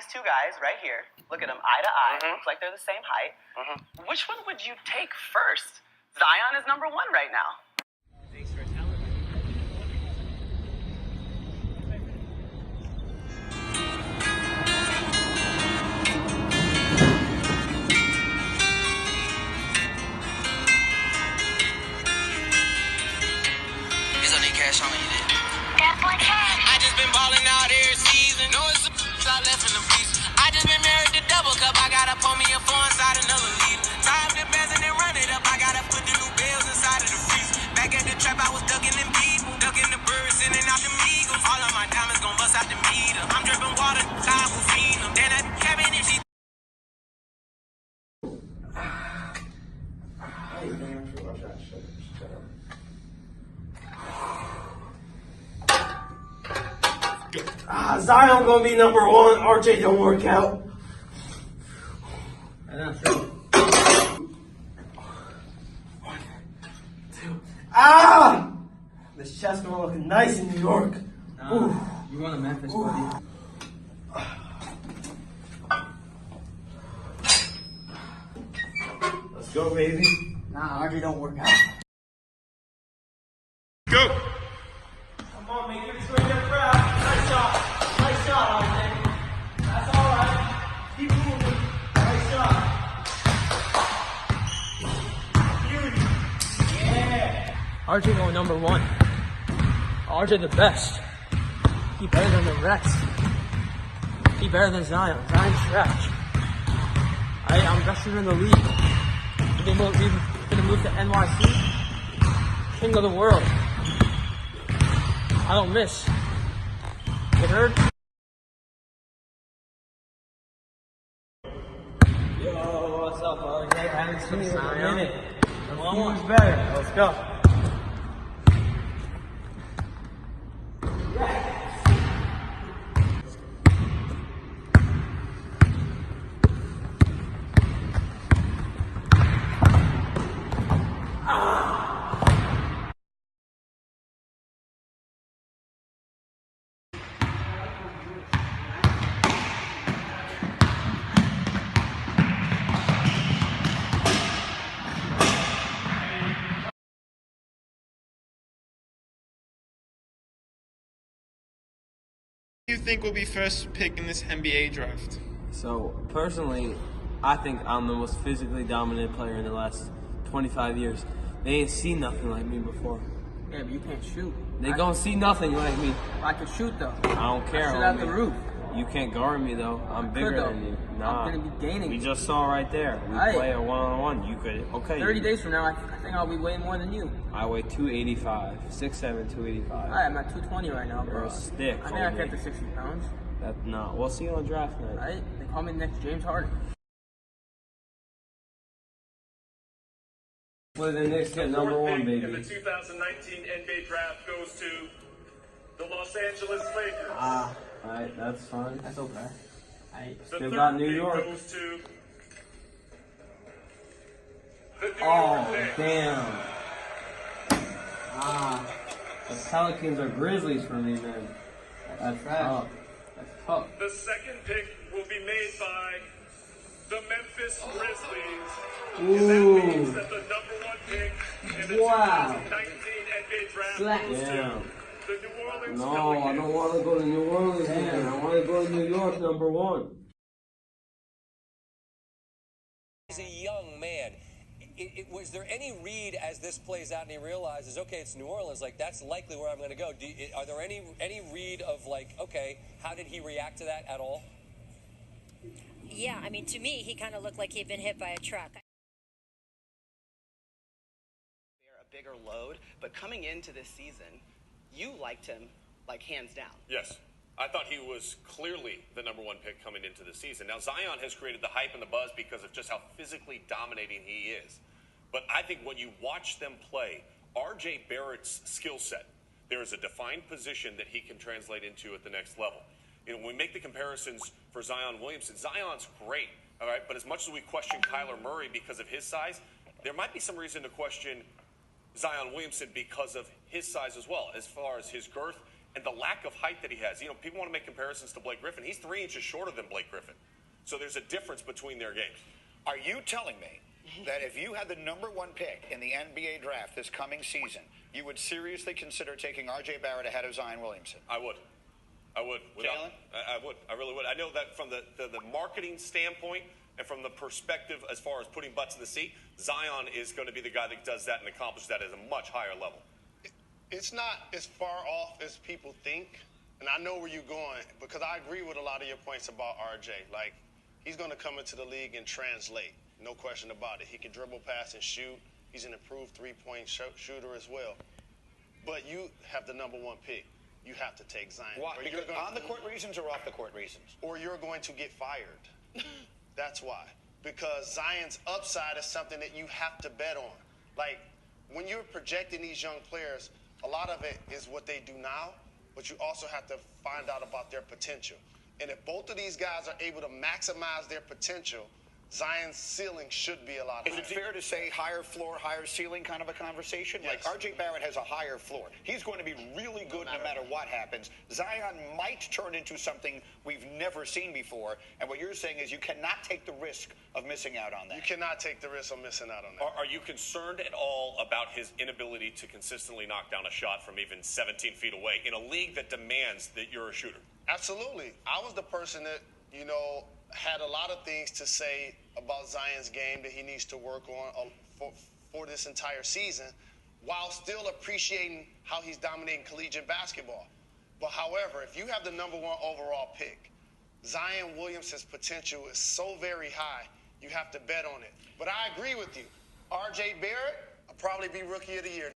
These two guys right here, look at them eye to eye, looks like they're the same height. Which one would you take first? Zion is number one right now. Thanks for telling me. Is on that cash on me, you did? I just been balling out every season. No, it's I left in the beach. I just been married to double cup. I gotta pull me a four inside another lead. Tie up the bands and then run it up. I gotta put the new bills inside of the freezer. Back at the trap, I was ducking them people. Ducking the birds, sending out the eagles. All of my diamonds gon' bust out the meter. I'm dripping water, I will feed them. Then I cabin if she. Zion gonna be number one. RJ don't work out. That's true. 1, 2. Ah! This chest gonna look nice in New York. You want a Memphis, buddy? Let's go, baby. Nah, RJ don't work out. Go! Come on, make it swing your crowd. Nice shot, RJ. That's all right. Keep moving. Nice shot. Beauty. Yeah. RJ going number one. RJ the best. He better than the rest. He better than Zion. Zion's trash. I'm best in the league. We're gonna move to NYC. King of the world. I don't miss. You heard? Yo, what's up, RJ? I haven't seen you in a minute. Who's better? Let's go. Who do you think will be first pick in this NBA draft? So, personally, I think I'm the most physically dominant player in the last 25 years. They ain't seen nothing like me before. Yeah, but you can't shoot. They gonna see nothing like me. I can shoot though. I don't care. I shoot out the homie. roof. You can't guard me though. I'm bigger though. than you. Nah. I'm gonna be gaining. We just saw right there. We Aight. play a one-on-one. You could. Okay. 30 days from now, I think I'll be way more than you. I weigh 285. 6'7", 285. Alright, I'm at 220 right now, bro. You're a stick, I think I homie. kept the 60 pounds. That nah. We'll see you on draft night. Right? They call me next James Harden. Well, the Knicks get number one, In the baby. 2019 NBA draft goes to the Los Angeles Lakers. Alright, that's fine. That's okay. The Still third got New pick York. goes to the New Oh, York Knicks. damn. The Pelicans are Grizzlies for me, man. That's tough. That's tough. The second pick will be made by the Memphis Grizzlies. And that means that the number one pick in the 2019 NBA draft goes Damn. to the New Orleans No, I Pelicans. don't want to go to New Orleans, man. I want to go to New York, number one. He's a young man. Was there any read as this plays out and he realizes, okay, it's New Orleans, like that's likely where I'm going to go? Are there any read of like, okay, how did he react to that at all? Yeah, I mean, to me, he kind of looked like he'd been hit by a truck. They're a bigger load, but coming into this season, you liked him like hands down. Yes. I thought he was clearly the number one pick coming into the season. Now, Zion has created the hype and the buzz because of just how physically dominating he is. But I think when you watch them play, RJ Barrett's skill set, there is a defined position that he can translate into at the next level. You know, when we make the comparisons for Zion Williamson, Zion's great, all right? But as much as we question Kyler Murray because of his size, there might be some reason to question Zion Williamson because of his size as well, as far as his girth and the lack of height that he has. You know, people want to make comparisons to Blake Griffin. He's 3 inches shorter than Blake Griffin. So there's a difference between their games. Are you telling me that if you had the #1 pick in the NBA draft this coming season, you would seriously consider taking R.J. Barrett ahead of Zion Williamson? I would. Jalen? I would. I really would. I know that from the marketing standpoint and from the perspective as far as putting butts in the seat, Zion is going to be the guy that does that and accomplishes that at a much higher level. It's not as far off as people think, and I know where you're going because I agree with a lot of your points about RJ. Like, he's going to come into the league and translate, no question about it. He can dribble, pass, and shoot. He's an improved three-point shooter as well. But you have the #1 pick. You have to take Zion. Why? Because on the court reasons or off the court reasons? Or you're going to get fired. That's why. Because Zion's upside is something that you have to bet on. Like, when you're projecting these young players, a lot of it is what they do now, but you also have to find out about their potential. And if both of these guys are able to maximize their potential, Zion's ceiling should be a lot higher. Is it fair to say higher floor, higher ceiling kind of a conversation? Yes. Like R.J. Barrett has a higher floor. He's going to be really good no matter what happens. Zion might turn into something we've never seen before. And what you're saying is you cannot take the risk of missing out on that. You cannot take the risk of missing out on that. Are you concerned at all about his inability to consistently knock down a shot from even 17 feet away in a league that demands that you're a shooter? Absolutely. I was the person that, had a lot of things to say about Zion's game that he needs to work on for this entire season, while still appreciating how he's dominating collegiate basketball. But however, if you have the #1 overall pick, Zion Williamson's potential is so very high, you have to bet on it. But I agree with you. R.J. Barrett will probably be Rookie of the Year